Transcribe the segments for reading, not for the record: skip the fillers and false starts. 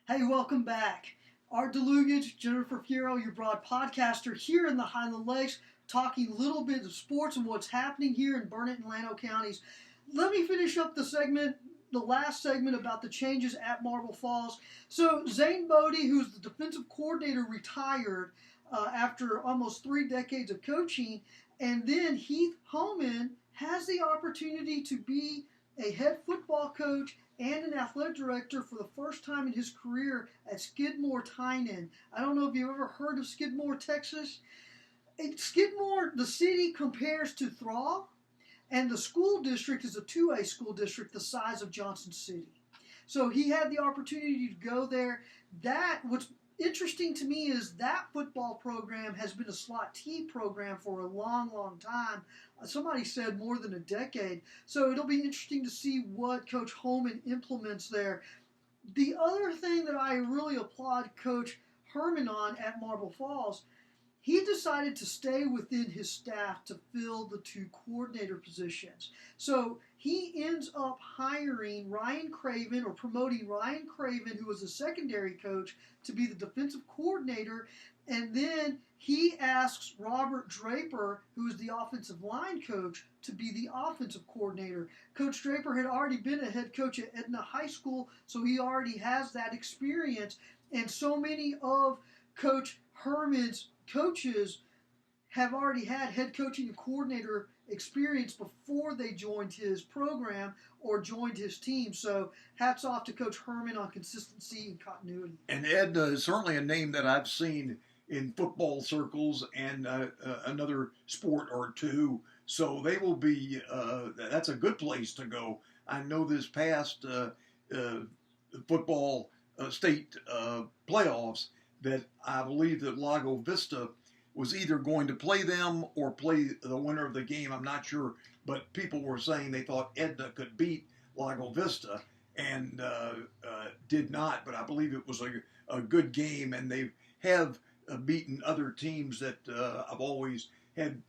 Hey, welcome back. Art Dlugach, Jennifer Fierro, your broad podcaster here in the Highland Lakes, talking a little bit of sports and what's happening here in Burnett and Llano counties. Let me finish up the last segment about the changes at Marble Falls. So Zane Bodie, who's the defensive coordinator, retired after almost 3 decades of coaching, and then Heath Homan has the opportunity to be a head football coach and an athletic director for the first time in his career at Skidmore Tynan. I don't know if you've ever heard of Skidmore, Texas. Skidmore, the city compares to Thrall, and the school district is a 2A school district the size of Johnson City. So he had the opportunity to go there. What's interesting to me is that football program has been a slot T program for a long, long time. Somebody said more than a decade. So it'll be interesting to see what Coach Holman implements there. The other thing that I really applaud Coach Herman on at Marble Falls, he decided to stay within his staff to fill the 2 coordinator positions. So he ends up hiring Ryan Craven, or promoting Ryan Craven, who was a secondary coach, to be the defensive coordinator. And then he asks Robert Draper, who is the offensive line coach, to be the offensive coordinator. Coach Draper had already been a head coach at Edna High School, so he already has that experience. And so many of Coach Herman's coaches have already had head coaching and coordinator experience before they joined his program or joined his team. So hats off to Coach Herman on consistency and continuity. And Ed is certainly a name that I've seen in football circles and another sport or two. So they will be, that's a good place to go. I know this past football state playoffs that I believe that Lago Vista was either going to play them or play the winner of the game. I'm not sure, but people were saying they thought Edna could beat Lago Vista and did not. But I believe it was a good game, and they have beaten other teams that I've always had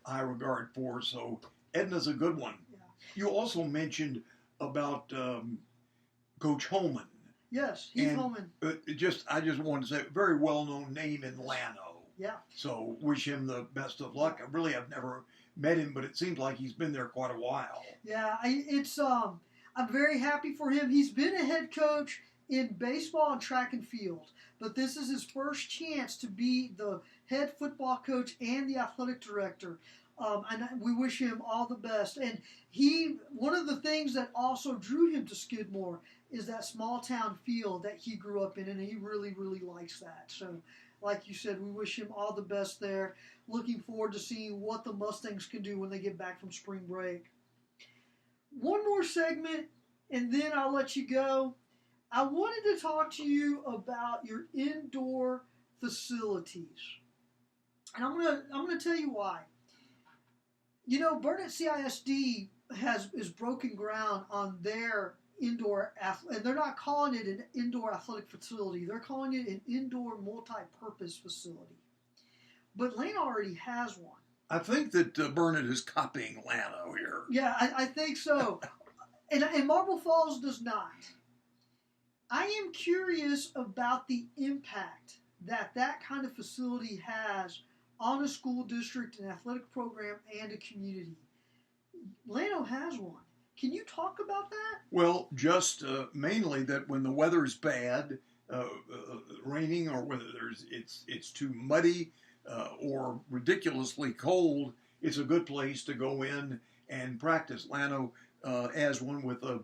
high regard for. So Edna's a good one. Yeah. You also mentioned about Coach Holman. Yes, Heath Holman. I just wanted to say, very well-known name in Llano. Yeah. So wish him the best of luck. I've never met him, but it seems like he's been there quite a while. Yeah, I'm very happy for him. He's been a head coach in baseball and track and field, but this is his first chance to be the head football coach and the athletic director. And we wish him all the best. And one of the things that also drew him to Skidmore is that small town feel that he grew up in, and he really, really likes that. So, like you said, we wish him all the best there. Looking forward to seeing what the Mustangs can do when they get back from spring break. One more segment, and then I'll let you go. I wanted to talk to you about your indoor facilities, and I'm gonna tell you why. You know, Burnett CISD is broken ground on their indoor and they're not calling it an indoor athletic facility. They're calling it an indoor multi-purpose facility. But Llano already has one. I think that Burnett is copying Llano here. Yeah, I think so. and Marble Falls does not. I am curious about the impact that kind of facility has on a school district, an athletic program, and a community. Llano has one. Can you talk about that? Well, just mainly that when the weather's bad, raining, or whether it's too muddy or ridiculously cold, it's a good place to go in and practice. Llano has one with a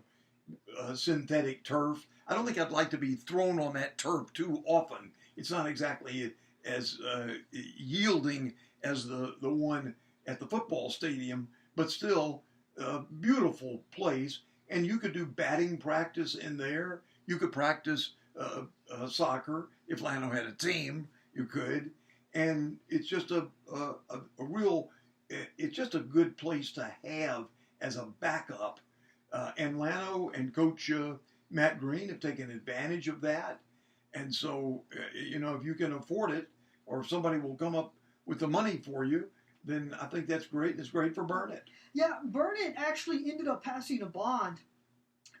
synthetic turf. I don't think I'd like to be thrown on that turf too often. It's not exactly as yielding as the one at the football stadium, but still a beautiful place. And you could do batting practice in there. You could practice soccer if Llano had a team. You could, and it's just a real. It's just a good place to have as a backup. And Llano and Coach Matt Green have taken advantage of that. And so, if you can afford it, or if somebody will come up with the money for you, then I think that's great. And it's great for Burnett. Yeah, Burnett actually ended up passing a bond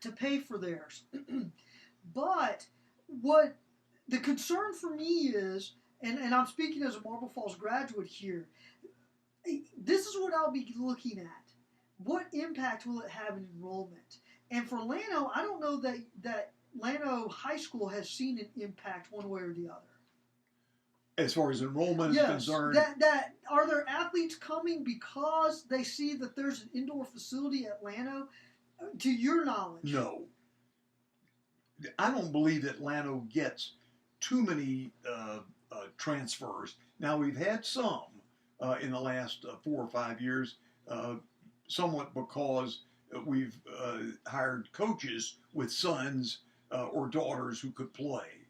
to pay for theirs. But what the concern for me is, and I'm speaking as a Marble Falls graduate here, this is what I'll be looking at. What impact will it have in enrollment? And for Llano, I don't know that Llano High School has seen an impact one way or the other. As far as enrollment is concerned, that are there athletes coming because they see that there's an indoor facility at Llano? To your knowledge, no. I don't believe that Llano gets too many transfers. Now, we've had some in the last 4 or 5 years, somewhat because we've hired coaches with sons or daughters who could play.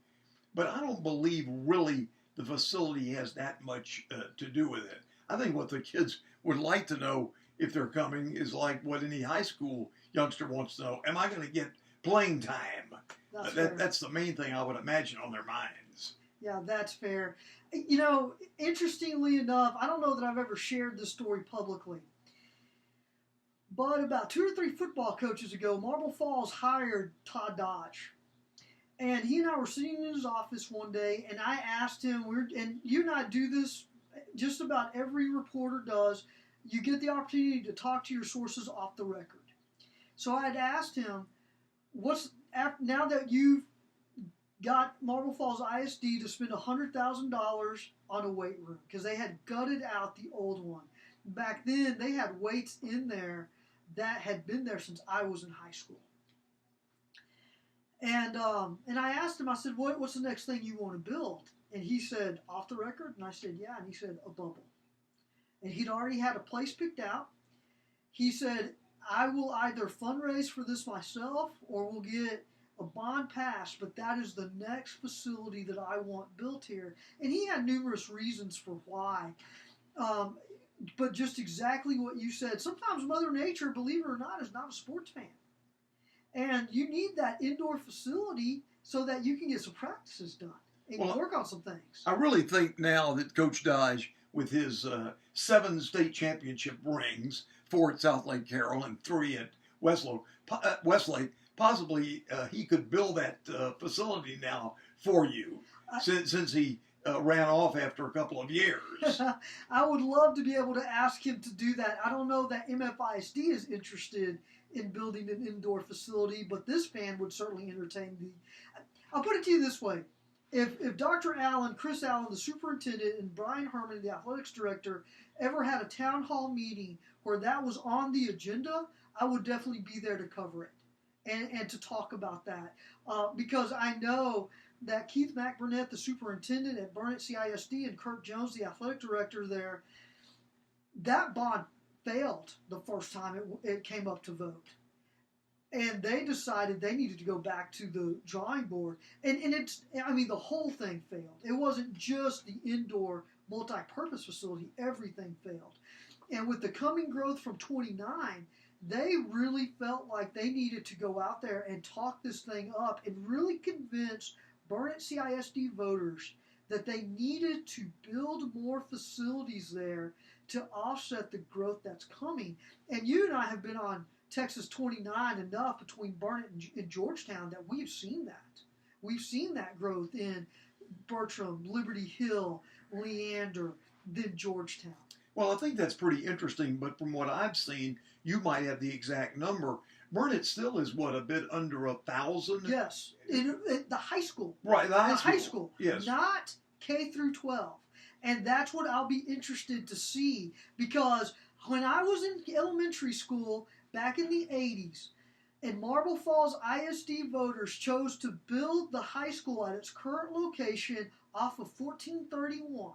But I don't believe really the facility has that much to do with it. I think what the kids would like to know if they're coming is like what any high school youngster wants to know. Am I going to get playing time? That's the main thing I would imagine on their minds. Yeah, that's fair. Interestingly enough, I don't know that I've ever shared this story publicly, but about 2 or 3 football coaches ago, Marble Falls hired Todd Dodge. And he and I were sitting in his office one day, and I asked him, and you and I do this, just about every reporter does, you get the opportunity to talk to your sources off the record. So I had asked him, now that you've got Marble Falls ISD to spend $100,000 on a weight room, because they had gutted out the old one. Back then, they had weights in there that had been there since I was in high school. And I asked him, I said, what's the next thing you want to build? And he said, off the record? And I said, yeah. And he said, a bubble. And he'd already had a place picked out. He said, I will either fundraise for this myself or we'll get a bond passed, but that is the next facility that I want built here. And he had numerous reasons for why. But just exactly what you said. Sometimes Mother Nature, believe it or not, is not a sports fan. And you need that indoor facility so that you can get some practices done and work on some things. I really think now that Coach Dodge, with his 7 state championship rings, 4 at South Lake Carroll and 3 at Westlake, possibly he could build that facility now for you, since he ran off after a couple of years. I would love to be able to ask him to do that. I don't know that MFISD is interested in building an indoor facility, but this fan would certainly entertain I'll put it to you this way. If Dr. Allen, Chris Allen, the superintendent, and Brian Herman, the athletics director, ever had a town hall meeting where that was on the agenda, I would definitely be there to cover it and to talk about that. Because I know that Keith McBurnett, the superintendent at Burnett CISD, and Kurt Jones, the athletic director there, that bond failed the first time it came up to vote. And they decided they needed to go back to the drawing board. And the whole thing failed. It wasn't just the indoor multi-purpose facility. Everything failed. And with the coming growth from 29, they really felt like they needed to go out there and talk this thing up and really convince Burnett CISD voters that they needed to build more facilities there to offset the growth that's coming. And you and I have been on Texas 29 enough between Burnett and Georgetown that we've seen that. We've seen that growth in Bertram, Liberty Hill, Leander, then Georgetown. Well, I think that's pretty interesting, but from what I've seen, you might have the exact number. Burnett still is, a bit under 1,000? Yes, in the high school. Right, the high school. Yes. Not K through 12. And that's what I'll be interested to see, because when I was in elementary school back in the 80s, and Marble Falls ISD voters chose to build the high school at its current location off of 1431,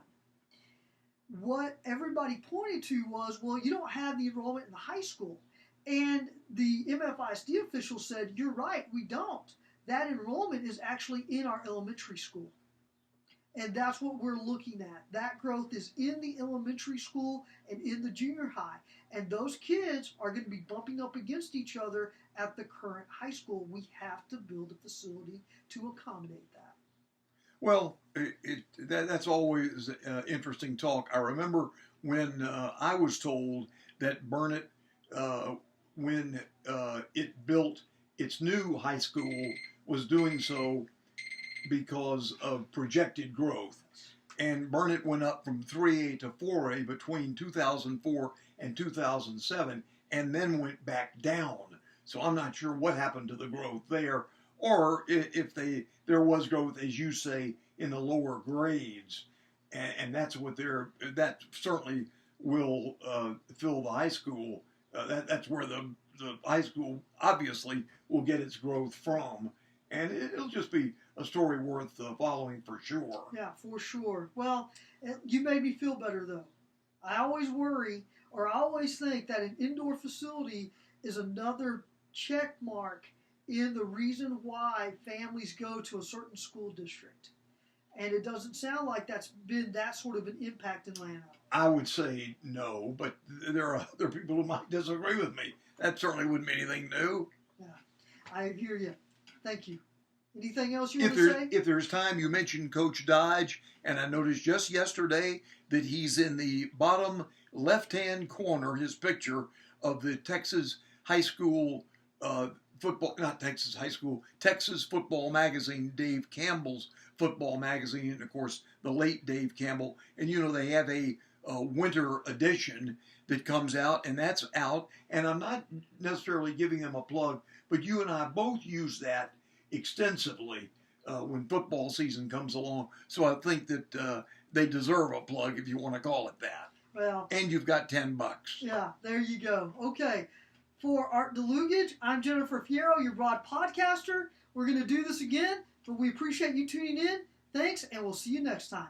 what everybody pointed to was, well, you don't have the enrollment in the high school. And the MFISD official said, you're right, we don't. That enrollment is actually in our elementary school. And that's what we're looking at. That growth is in the elementary school and in the junior high. And those kids are going to be bumping up against each other at the current high school. We have to build a facility to accommodate that. Well, that's always interesting talk. I remember when I was told that Burnett, when it built its new high school, was doing so because of projected growth. And Burnett went up from 3A to 4A between 2004 and 2007, and then went back down. So I'm not sure what happened to the growth there, or if there was growth, as you say, in the lower grades, and that's what that certainly will fill the high school. That's where the high school obviously will get its growth from, and it'll just be a story worth following for sure. Yeah, for sure. Well, you made me feel better though. I always worry, or I always think that an indoor facility is another check mark in the reason why families go to a certain school district. And it doesn't sound like that's been that sort of an impact in Llano. I would say no, but there are other people who might disagree with me. That certainly wouldn't be anything new. Yeah, I hear you. Thank you. Anything else you want to say? If there's time, you mentioned Coach Dodge, and I noticed just yesterday that he's in the bottom left-hand corner, his picture of the Texas high school football, not Texas high school, Texas football magazine, Dave Campbell's football magazine, and of course the late Dave Campbell. And you know they have a winter edition that comes out, and that's out. And I'm not necessarily giving them a plug, but you and I both use that extensively when football season comes along. So I think that they deserve a plug, if you want to call it that. Well, and you've got $10. Yeah, there you go. Okay. For Art Dlugach, I'm Jennifer Fierro, your broad podcaster. We're going to do this again, but we appreciate you tuning in. Thanks, and we'll see you next time.